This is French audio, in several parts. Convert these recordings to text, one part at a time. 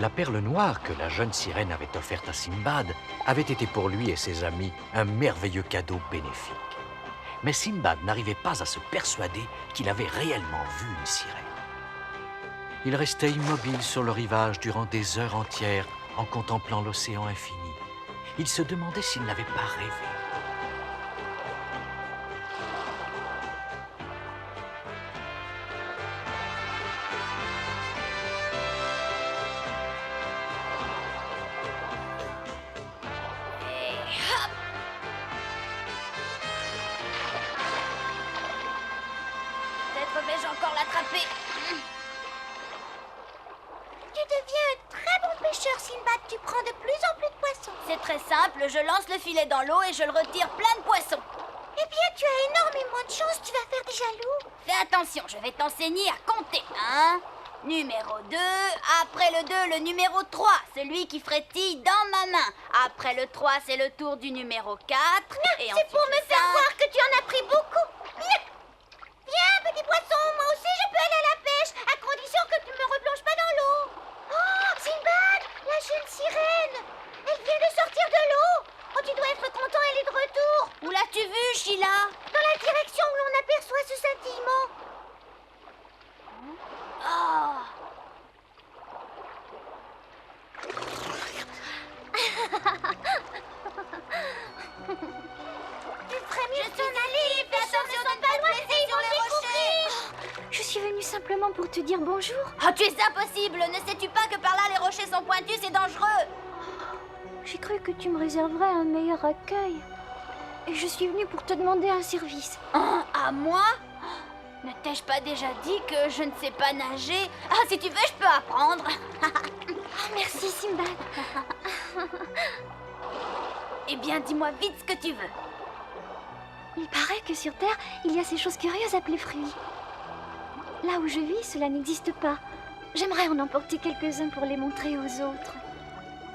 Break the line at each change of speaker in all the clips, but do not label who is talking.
La perle noire que la jeune sirène avait offerte à Simbad avait été pour lui et ses amis un merveilleux cadeau bénéfique. Mais Simbad n'arrivait pas à se persuader qu'il avait réellement vu une sirène. Il restait immobile sur le rivage durant des heures entières en contemplant l'océan infini. Il se demandait s'il n'avait pas rêvé.
Peut-être vais-je encore l'attraper.
Tu deviens un très bon pêcheur, Sinbad. Tu prends de plus en plus de poissons.
C'est très simple, je lance le filet dans l'eau et je le retire plein de poissons.
Eh bien, tu as énormément de chance. Tu vas faire des jaloux.
Fais attention, je vais t'enseigner à compter. 1, numéro 2, après le 2, le numéro 3, celui qui frétille dans ma main. Après le 3, c'est le tour du numéro 4. Et
C'est pour me faire voir que tu en as pris beaucoup. Viens, petit poisson, moi aussi je peux aller à la pêche, à condition que tu me replonges pas dans l'eau. Oh, Sinbad, la jeune sirène. Elle vient de sortir de l'eau. Oh, tu dois être content, elle est de retour.
Où l'as-tu vue, Sheila?
Dans la direction où l'on aperçoit ce scintillement.
Oh.
Tu ferais mieux de t'en aller.
Fais attention de ne pas te blesser sur les rochers.
Je suis venue simplement pour te dire bonjour.
Oh, tu es impossible. Ne sais-tu pas que par là, les rochers sont pointus, c'est dangereux.
J'ai cru que tu me réserverais un meilleur accueil. Et je suis venue pour te demander un service.
Oh, à moi? Ne t'ai-je pas déjà dit que je ne sais pas nager? Ah, si tu veux, je peux apprendre.
Merci, Simbad.
Eh bien, dis-moi vite ce que tu veux.
Il paraît que sur Terre, il y a ces choses curieuses appelées fruits. Là où je vis, cela n'existe pas. J'aimerais en emporter quelques-uns pour les montrer aux autres.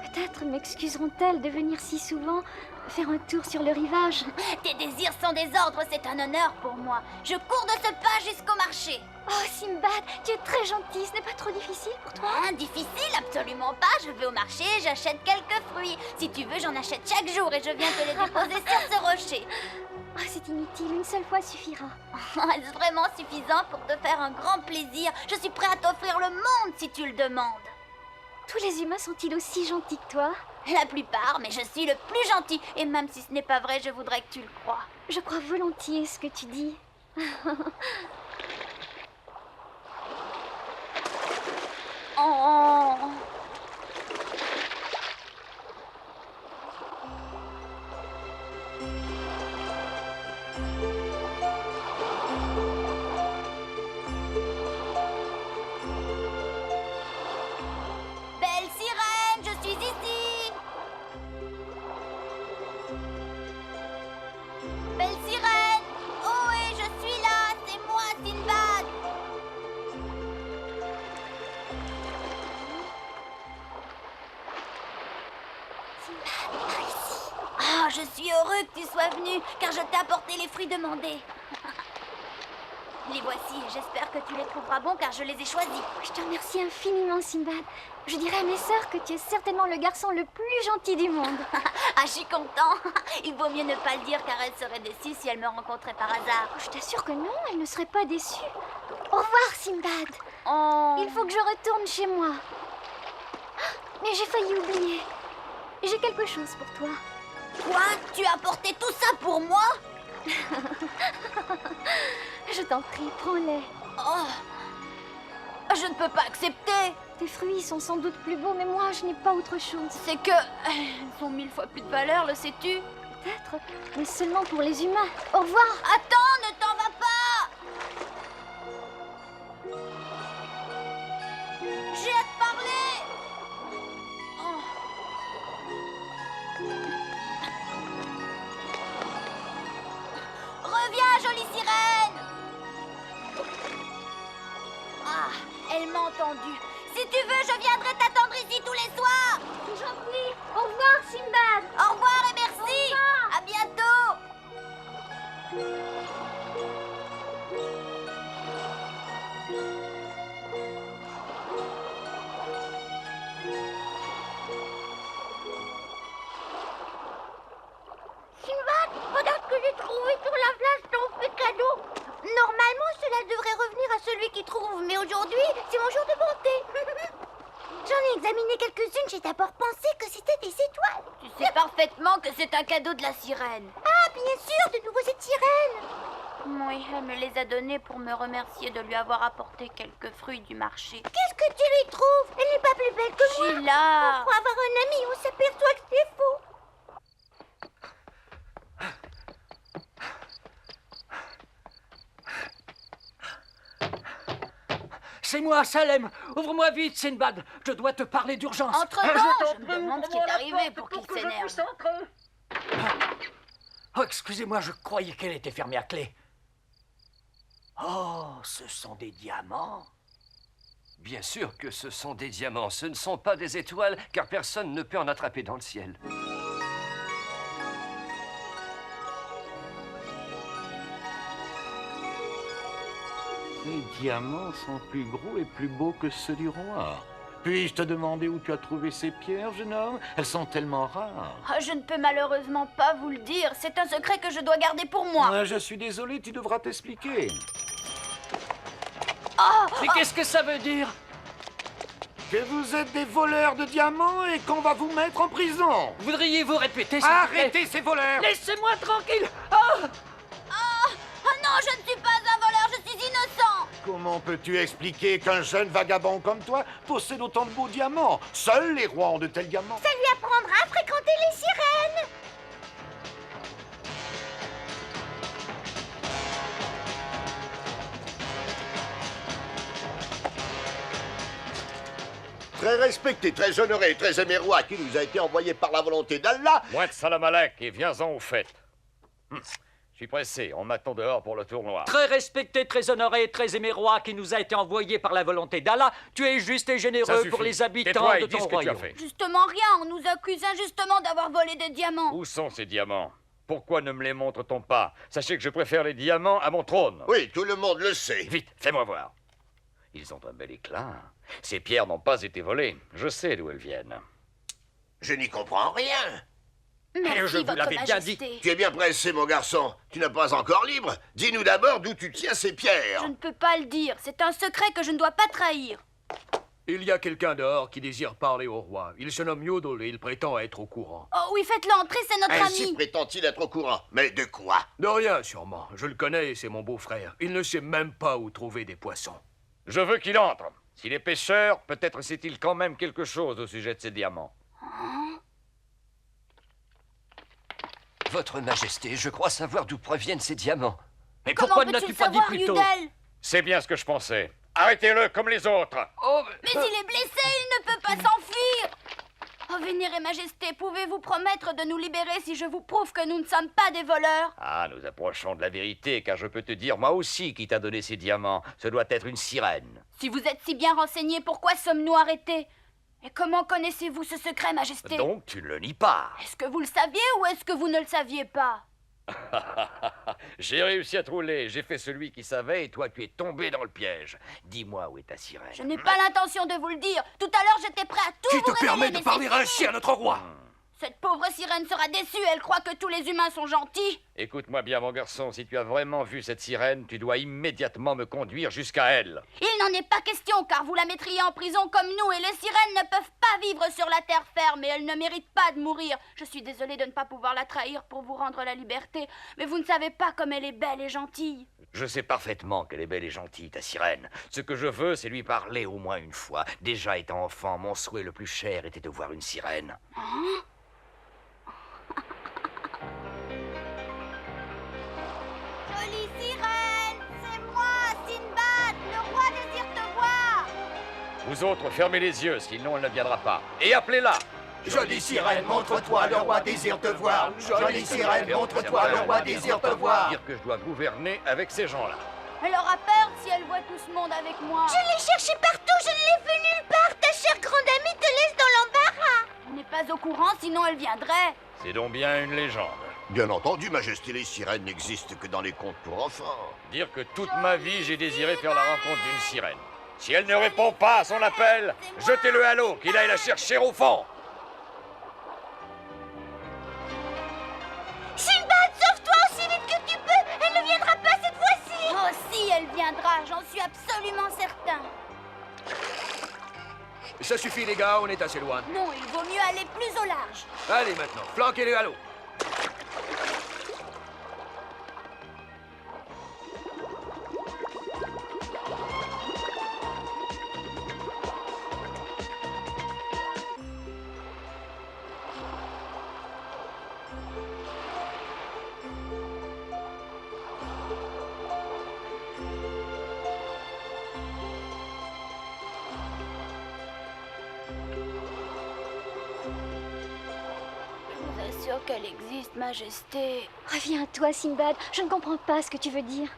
Peut-être m'excuseront-elles de venir si souvent faire un tour sur le rivage.
Tes désirs sont des ordres, c'est un honneur pour moi. Je cours de ce pas jusqu'au marché.
Oh, Simbad, tu es très gentil. Ce n'est pas trop difficile pour toi?
Hein, difficile? Absolument pas. Je vais au marché, j'achète quelques fruits. Si tu veux, j'en achète chaque jour et je viens te les déposer sur ce rocher.
Oh, c'est inutile. Une seule fois suffira.
Est-ce vraiment suffisant pour te faire un grand plaisir? Je suis prêt à t'offrir le monde si tu le demandes.
Tous les humains sont-ils aussi gentils que toi?
La plupart, mais je suis le plus gentil. Et même si ce n'est pas vrai, je voudrais que tu le crois.
Je crois volontiers ce que tu dis.
Oh. Belle sirène, je suis ici. Belle sirène, oh et je suis là, c'est moi, Sinbad. Ah, je suis heureux que tu sois venu, car je t'ai apporté les fruits demandés. Les voici, et j'espère que tu les trouveras bons, car je les ai choisis.
Je te remercie infiniment, Simbad. Je dirais à mes sœurs que tu es certainement le garçon le plus gentil du monde.
Ah, je suis content. Il vaut mieux ne pas le dire, car elle serait déçue si elle me rencontrait par hasard.
Je t'assure que non, elle ne serait pas déçue. Au revoir, Simbad.
Oh.
Il faut que je retourne chez moi. Mais j'ai failli oublier. J'ai quelque chose pour toi.
Quoi? Tu as apporté tout ça pour moi?
Je t'en prie, prends-les.
Oh. Je ne peux pas accepter.
Tes fruits sont sans doute plus beaux, mais moi, je n'ai pas autre chose.
C'est que... Ils ont 1000 fois plus de valeur, le sais-tu?
Peut-être, mais seulement pour les humains. Au revoir.
Attends, ne t'en va pas. J'ai à te parler. Oh. Reviens, jolie sirène. Ah, elle m'a entendu. Si tu veux, je viendrai t'attendre ici tous les soirs.
J'en prie. Au revoir, Simbad.
Au revoir et merci. À bientôt.
trouve, mais aujourd'hui, c'est mon jour de bonté. J'en ai examiné quelques-unes, j'ai d'abord pensé que c'était des étoiles.
Tu sais parfaitement que c'est un cadeau de la sirène.
Ah, bien sûr, de nouveau cette sirène.
Oui, elle me les a donnés pour me remercier de lui avoir apporté quelques fruits du marché.
Qu'est-ce que tu lui trouves? Elle n'est pas plus belle que moi.
Sheila!
Pour avoir un ami, on s'aperçoit que c'est faux.
C'est moi, Salem. Ouvre-moi vite, Sinbad. Je dois te parler d'urgence.
Entre-temps, je me demande ce qui est arrivé pour qu'il s'énerve.
Oh, excusez-moi, je croyais qu'elle était fermée à clé. Oh, ce sont des diamants.
Bien sûr que ce sont des diamants, ce ne sont pas des étoiles, car personne ne peut en attraper dans le ciel.
Les diamants sont plus gros et plus beaux que ceux du roi. Puis-je te demander où tu as trouvé ces pierres, jeune homme? Elles sont tellement rares.
Oh, je ne peux malheureusement pas vous le dire. C'est un secret que je dois garder pour moi.
Je suis désolé, tu devras t'expliquer.
Mais qu'est-ce que ça veut dire?
Que vous êtes des voleurs de diamants et qu'on va vous mettre en prison.
Voudriez-vous répéter, s'il vous plaît?
Arrêtez ces voleurs!
Laissez-moi tranquille. Oh!
Oh non, je ne suis pas un voleur, je suis innocent.
Comment peux-tu expliquer qu'un jeune vagabond comme toi possède autant de beaux diamants? Seuls les rois ont de tels diamants.
Ça lui apprendra à fréquenter les sirènes.
Très respecté, très honoré, très aimé roi qui nous a été envoyé par la volonté d'Allah.
Moins de salam alek et viens-en au fait. Je suis pressé, on m'attend dehors pour le tournoi.
Très respecté, très honoré, très aimé roi qui nous a été envoyé par la volonté d'Allah, tu es juste et
Ça
généreux
suffit.
pour les habitants
Tais-toi et
de
dis
ton
ce que tu as
royaume.
fait.
Justement rien, on nous accuse injustement d'avoir volé des diamants.
Où sont ces diamants? Pourquoi ne me les montre-t-on pas? Sachez que je préfère les diamants à mon trône.
Oui, tout le monde le sait.
Vite, fais-moi voir. Ils ont un bel éclat. Ces pierres n'ont pas été volées. Je sais d'où elles viennent.
Je n'y comprends rien.
Merci,
je vous
votre
l'avais bien
majesté.
Tu es bien pressé, mon garçon. Tu n'es pas encore libre. Dis-nous d'abord d'où tu tiens ces pierres.
Je ne peux pas le dire, c'est un secret que je ne dois pas trahir.
Il y a quelqu'un dehors qui désire parler au roi. Il se nomme Yodel et il prétend être au courant.
Oh oui, faites-le entrer, c'est notre
Ainsi
ami.
prétend-il être au courant. Mais de quoi?
De rien, sûrement. Je le connais et c'est mon beau-frère. Il ne sait même pas où trouver des poissons.
Je veux qu'il entre. S'il est pêcheur, peut-être sait-il quand même quelque chose au sujet de ces diamants.
Votre Majesté, je crois savoir d'où proviennent ces diamants.
Mais
Comment
pourquoi ne
peux-tu
l'as-tu
le
pas dit
savoir,
plus tôt?
Yudel?
C'est bien ce que je pensais. Arrêtez-le comme les autres.
Oh,
Mais il est blessé, il ne peut pas s'enfuir. Oh, Vénérée Majesté, pouvez-vous promettre de nous libérer si je vous prouve que nous ne sommes pas des voleurs?
Ah, nous approchons de la vérité, car je peux te dire, moi aussi, qui t'a donné ces diamants. Ce doit être une sirène.
Si vous êtes si bien renseigné, pourquoi sommes-nous arrêtés? Et comment connaissez-vous ce secret, Majesté?
Donc, tu ne le nies pas.
Est-ce que vous le saviez ou est-ce que vous ne le saviez pas?
J'ai réussi à te rouler, j'ai fait celui qui savait, et toi, tu es tombé dans le piège. Dis-moi où est ta sirène.
Je n'ai pas l'intention de vous le dire. Tout à l'heure, j'étais prêt à tout
Qui
vous
te
révéler,
permet de
mais
parler
c'est
ainsi
fini.
à notre roi?
Cette pauvre sirène sera déçue. Elle croit que tous les humains sont gentils.
Écoute-moi bien, mon garçon, si tu as vraiment vu cette sirène, tu dois immédiatement me conduire jusqu'à elle.
Il n'en est pas question, car vous la mettriez en prison comme nous, et les sirènes ne peuvent pas vivre sur la terre ferme, et elles ne méritent pas de mourir. Je suis désolée de ne pas pouvoir la trahir pour vous rendre la liberté, mais vous ne savez pas comme elle est belle et gentille.
Je sais parfaitement qu'elle est belle et gentille, ta sirène. Ce que je veux, c'est lui parler au moins une fois. Déjà étant enfant, mon souhait le plus cher était de voir une sirène.
Jolie sirène, c'est moi, Sinbad, le roi désire te voir.
Vous autres, fermez les yeux, sinon elle ne viendra pas. Et appelez-la.
Jolie sirène, montre-toi, le roi désire te voir. Jolie sirène, montre-toi, le roi désire te voir.
Dire que je dois gouverner avec ces gens-là.
Elle aura peur si elle voit tout ce monde avec moi.
Je l'ai cherché partout, je ne l'ai vu nulle part. Ta chère grande amie te laisse dans l'embarras.
Elle n'est pas au courant, sinon elle viendrait.
C'est donc bien une légende.
Bien entendu, Majesté, les sirènes n'existent que dans les contes pour enfants.
Dire que toute ma vie, j'ai désiré faire la rencontre d'une sirène. Si elle ne répond pas à son appel, jetez-le à l'eau, qu'il aille la chercher au fond.
Sinbad, sauve-toi aussi vite que tu peux. Elle ne viendra pas cette fois-ci.
Oh si, elle viendra, j'en j'en suis absolument certain.
Ça suffit, les gars, on est assez loin.
Non, il vaut mieux aller plus au large.
Allez, maintenant, flanquez-les à l'eau.
Je vous assure qu'elle existe, Majesté.
Reviens à toi, Sinbad. Je ne comprends pas ce que tu veux dire.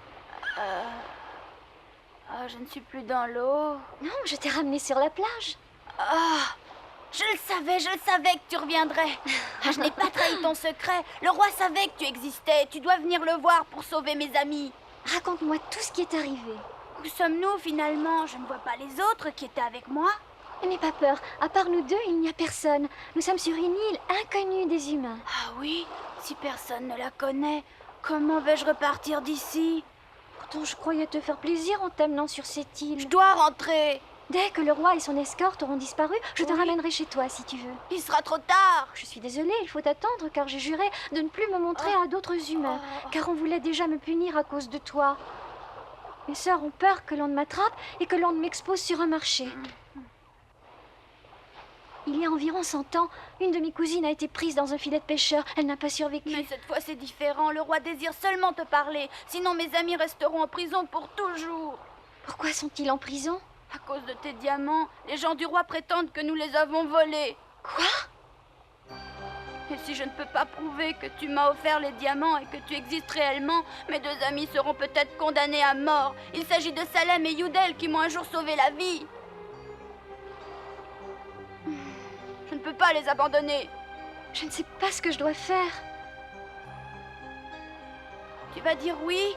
Je ne suis plus dans l'eau.
Non, je t'ai ramené sur la plage.
Je le savais que tu reviendrais. Je n'ai pas trahi ton secret. Le roi savait que tu existais. Tu dois venir le voir pour sauver mes amis.
Raconte-moi tout ce qui est arrivé.
Où sommes-nous finalement? Je ne vois pas les autres qui étaient avec moi.
N'aie pas peur. À part nous deux, il n'y a personne. Nous sommes sur une île inconnue des humains.
Ah oui, si personne ne la connaît, comment vais-je repartir d'ici?
Pourtant, je croyais te faire plaisir en t'amenant sur cette île.
Je dois rentrer.
Dès que le roi et son escorte auront disparu, je te
Oui.
ramènerai chez toi si tu veux.
Il sera trop tard.
Je suis désolée, il faut attendre car j'ai juré de ne plus me montrer à d'autres humains, car on voulait déjà me punir à cause de toi. Mes sœurs ont peur que l'on ne m'attrape et que l'on ne m'expose sur un marché. Il y a environ 100 ans, une de mes cousines a été prise dans un filet de pêcheur. Elle n'a pas survécu.
Mais cette fois c'est différent. Le roi désire seulement te parler. Sinon mes amis resteront en prison pour toujours.
Pourquoi sont-ils en prison?
À cause de tes diamants, les gens du roi prétendent que nous les avons volés.
Quoi?
Et si je ne peux pas prouver que tu m'as offert les diamants et que tu existes réellement, mes deux amis seront peut-être condamnés à mort. Il s'agit de Salem et Yudel qui m'ont un jour sauvé la vie. Je ne peux pas les abandonner.
Je ne sais pas ce que je dois faire.
Tu vas dire oui?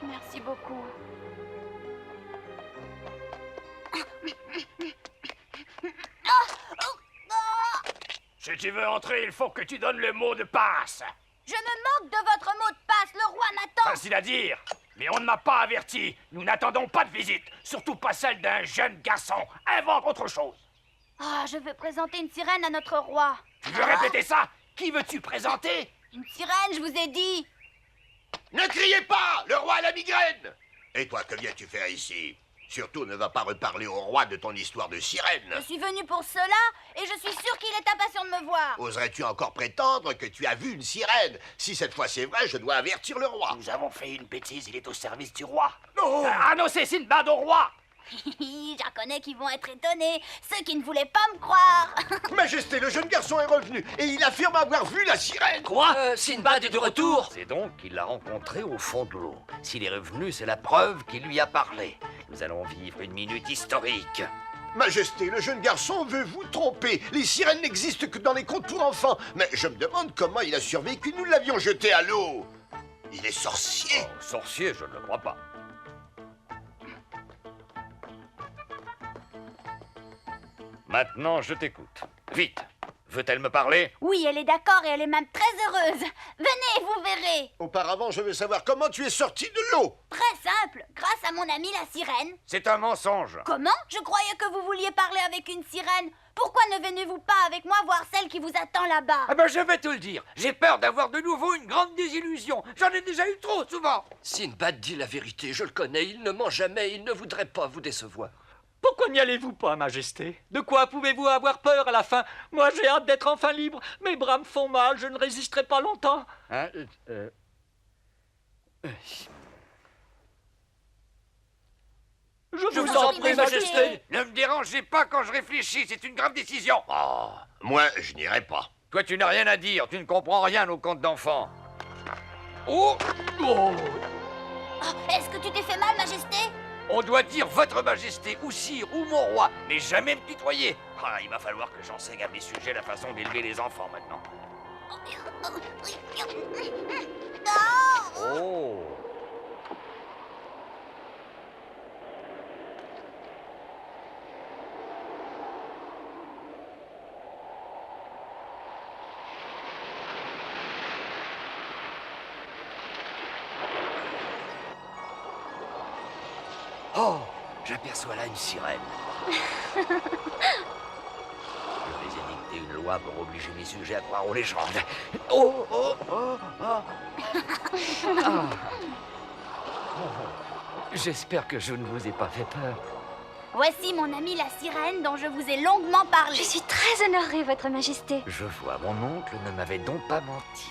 Merci beaucoup.
Si tu veux entrer, il faut que tu donnes le mot de passe.
Je me moque de votre mot de passe. Le roi m'attend.
Facile à dire, mais on ne m'a pas averti. Nous n'attendons pas de visite, surtout pas celle d'un jeune garçon. Invente autre chose.
Je veux présenter une sirène à notre roi.
Tu veux répéter ça? Qui veux-tu présenter?
Une sirène, je vous ai dit.
Ne criez pas! Le roi a la migraine! Et toi, que viens-tu faire ici? Surtout, ne va pas reparler au roi de ton histoire de sirène.
Je suis venue pour cela et je suis sûre qu'il est impatient de me voir.
Oserais-tu encore prétendre que tu as vu une sirène? Si cette fois c'est vrai, je dois avertir le roi.
Nous avons fait une bêtise, il est au service du roi. Non! Annoncez Sinbad au roi!
J'en connais qui vont être étonnés, ceux qui ne voulaient pas me croire.
Majesté, le jeune garçon est revenu et il affirme avoir vu la sirène.
Quoi? Sinbad est de retour?
C'est donc qu'il l'a rencontré au fond de l'eau. S'il est revenu, c'est la preuve qu'il lui a parlé. Nous allons vivre une minute historique.
Majesté, le jeune garçon veut vous tromper. Les sirènes n'existent que dans les contes pour enfants. Mais je me demande comment il a survécu. Nous l'avions jeté à l'eau. Il est sorcier.
Oh, sorcier, je ne le crois pas. Maintenant, je t'écoute. Vite. Veut-elle me parler?
Oui, elle est d'accord et elle est même très heureuse. Venez, vous verrez.
Auparavant, je veux savoir comment tu es sorti de l'eau.
Très simple, grâce à mon amie la sirène.
C'est un mensonge.
Comment? Je croyais que vous vouliez parler avec une sirène. Pourquoi ne venez-vous pas avec moi voir celle qui vous attend là-bas?
Ah ben, je vais te le dire. J'ai peur d'avoir de nouveau une grande désillusion. J'en ai déjà eu trop souvent.
Sinbad dit la vérité, je le connais, il ne ment jamais, il ne voudrait pas vous décevoir.
Pourquoi n'y allez-vous pas, Majesté? De quoi pouvez-vous avoir peur à la fin? Moi, j'ai hâte d'être enfin libre. Mes bras me font mal, je ne résisterai pas longtemps.
Hein,
Je vous en prie, Majesté.
Ne me dérangez pas quand je réfléchis, c'est une grave décision.
Oh, moi, je n'irai pas.
Toi, tu n'as rien à dire, tu ne comprends rien aux contes d'enfants. Oh!
Est-ce que tu t'es fait mal, Majesté?
On doit dire votre majesté, ou sire, ou mon roi, mais jamais me tutoyer. Ah, il va falloir que j'enseigne à mes sujets la façon d'élever les enfants maintenant. Oh! Oh, j'aperçois là une sirène. Je les ai dicté une loi pour obliger mes sujets à croire aux légendes. Oh, oh, oh, oh. Ah. J'espère que je ne vous ai pas fait peur.
Voici mon amie la sirène dont je vous ai longuement parlé.
Je suis très honorée, Votre Majesté.
Je vois, mon oncle ne m'avait donc pas menti.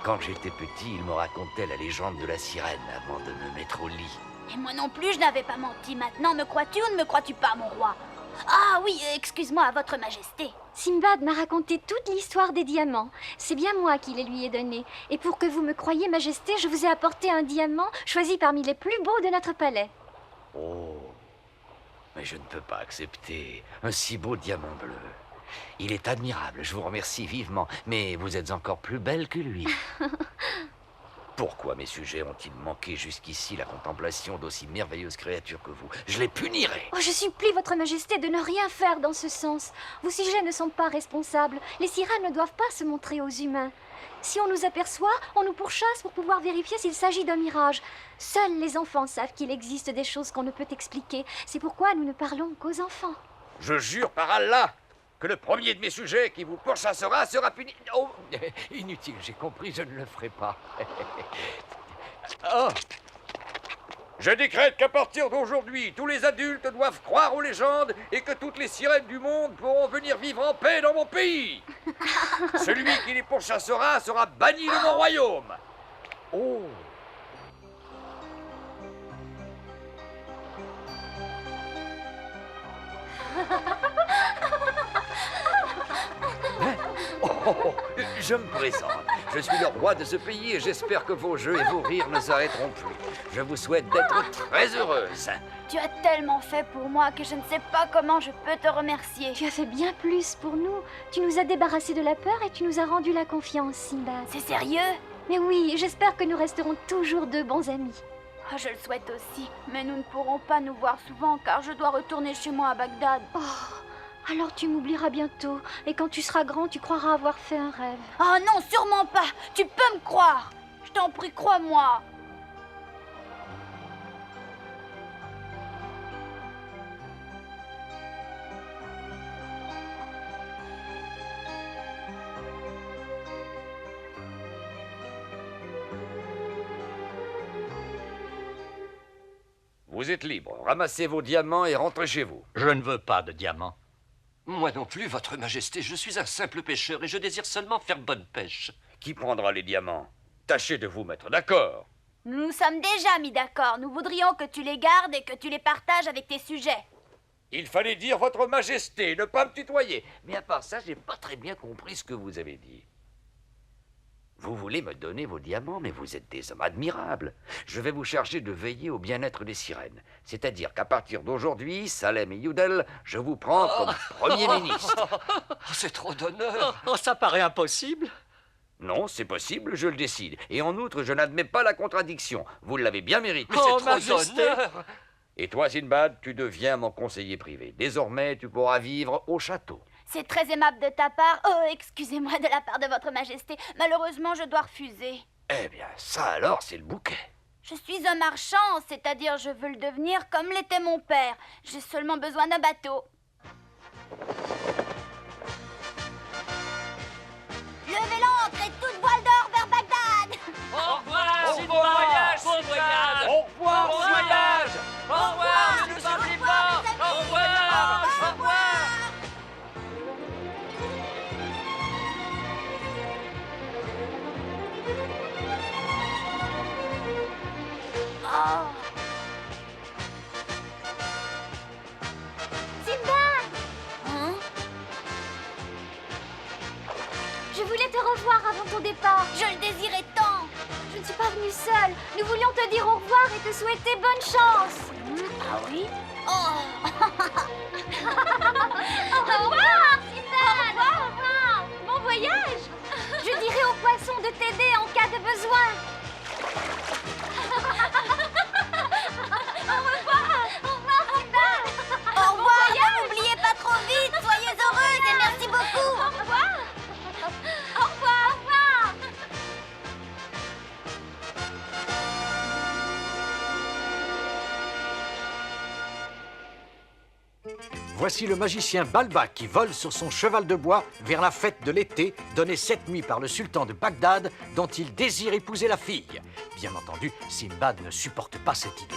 Quand j'étais petit, il me racontait la légende de la sirène avant de me mettre au lit.
Et moi non plus, je n'avais pas menti. Maintenant, me crois-tu ou ne me crois-tu pas, mon roi? Ah oui, excuse-moi, Votre Majesté.
Sinbad m'a raconté toute l'histoire des diamants. C'est bien moi qui les lui ai donnés. Et pour que vous me croyiez, Majesté, je vous ai apporté un diamant choisi parmi les plus beaux de notre palais.
Oh, mais je ne peux pas accepter un si beau diamant bleu. Il est admirable, je vous remercie vivement, mais vous êtes encore plus belle que lui. Pourquoi mes sujets ont-ils manqué jusqu'ici la contemplation d'aussi merveilleuses créatures que vous? Je les punirai.
Oh, je supplie Votre Majesté de ne rien faire dans ce sens. Vos sujets ne sont pas responsables. Les sirènes ne doivent pas se montrer aux humains. Si on nous aperçoit, on nous pourchasse pour pouvoir vérifier s'il s'agit d'un mirage. Seuls les enfants savent qu'il existe des choses qu'on ne peut expliquer. C'est pourquoi nous ne parlons qu'aux enfants.
Je jure par Allah que le premier de mes sujets qui vous pourchassera sera puni. Oh, inutile, j'ai compris, je ne le ferai pas. Oh. Je décrète qu'à partir d'aujourd'hui, tous les adultes doivent croire aux légendes et que toutes les sirènes du monde pourront venir vivre en paix dans mon pays. Celui qui les pourchassera sera banni de mon royaume. Oh. Oh, je me présente. Je suis le roi de ce pays et j'espère que vos jeux et vos rires ne s'arrêteront plus. Je vous souhaite d'être très heureuse.
Tu as tellement fait pour moi que je ne sais pas comment je peux te remercier.
Tu as fait bien plus pour nous. Tu nous as débarrassés de la peur et tu nous as rendu la confiance, Sinbad.
C'est sérieux?
Mais oui, j'espère que nous resterons toujours de bons amis.
Oh, je le souhaite aussi, mais nous ne pourrons pas nous voir souvent car je dois retourner chez moi à Bagdad.
Oh, alors tu m'oublieras bientôt et quand tu seras grand, tu croiras avoir fait un rêve.
Oh non, sûrement pas. Tu peux me croire. Je t'en prie, crois-moi.
Vous êtes libre. Ramassez vos diamants et rentrez chez vous.
Je ne veux pas de diamants.
Moi non plus, Votre Majesté. Je suis un simple pêcheur et je désire seulement faire bonne pêche.
Qui prendra les diamants? Tâchez de vous mettre d'accord.
Nous nous sommes déjà mis d'accord. Nous voudrions que tu les gardes et que tu les partages avec tes sujets.
Il fallait dire Votre Majesté, ne pas me tutoyer. Mais à part ça, j'ai pas très bien compris ce que vous avez dit. Vous voulez me donner vos diamants, mais vous êtes des hommes admirables. Je vais vous charger de veiller au bien-être des sirènes. C'est-à-dire qu'à partir d'aujourd'hui, Salem et Yudel, je vous prends comme Premier ministre.
C'est trop d'honneur.
Oh, ça paraît impossible.
Non, c'est possible, je le décide. Et en outre, je n'admets pas la contradiction. Vous l'avez bien mérité.
Mais c'est trop d'honneur.
Et toi, Sinbad, tu deviens mon conseiller privé. Désormais, tu pourras vivre au château.
C'est très aimable de ta part. Oh, excusez-moi, de la part de Votre Majesté. Malheureusement, je dois refuser.
Eh bien, ça alors, c'est le bouquet.
Je suis un marchand, c'est-à-dire je veux le devenir comme l'était mon père. J'ai seulement besoin d'un bateau. Levez l'ancre et toute voile d'or vers Bagdad.
Au revoir, bon voyage, bon voyage. Au revoir, bon voyage. Au revoir, je ne t'oublie pas. Au revoir, au revoir.
Oh.
Sinbad!
Hein?
Je voulais te revoir avant ton départ.
Je le désirais tant.
Je ne suis pas venue seule. Nous voulions te dire au revoir et te souhaiter bonne chance.
Ah oui? Oh.
Au revoir, Sinbad! Au revoir! Bon voyage! Je dirai aux poissons de t'aider en cas de besoin. Au revoir! Au revoir, Sinbad!
Au revoir, ne m'oubliez pas trop vite. Soyez heureuse et merci beaucoup.
Au revoir! Au revoir! Au revoir!
Voici le magicien Balba qui vole sur son cheval de bois vers la fête de l'été donnée cette nuit par le sultan de Bagdad dont il désire épouser la fille. Bien entendu, Simbad ne supporte pas cette idée.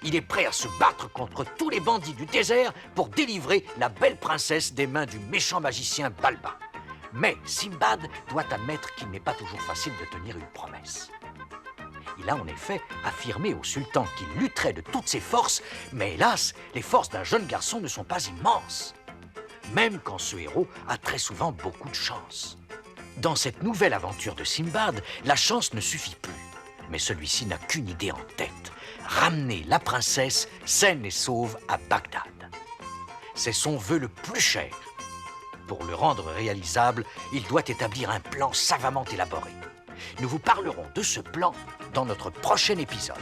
Il est prêt à se battre contre tous les bandits du désert pour délivrer la belle princesse des mains du méchant magicien Balba. Mais Simbad doit admettre qu'il n'est pas toujours facile de tenir une promesse. Il a en effet affirmé au sultan qu'il lutterait de toutes ses forces, mais hélas, les forces d'un jeune garçon ne sont pas immenses. Même quand ce héros a très souvent beaucoup de chance. Dans cette nouvelle aventure de Simbad, la chance ne suffit plus. Mais celui-ci n'a qu'une idée en tête, ramener la princesse saine et sauve à Bagdad. C'est son vœu le plus cher. Pour le rendre réalisable, il doit établir un plan savamment élaboré. Nous vous parlerons de ce plan dans notre prochain épisode.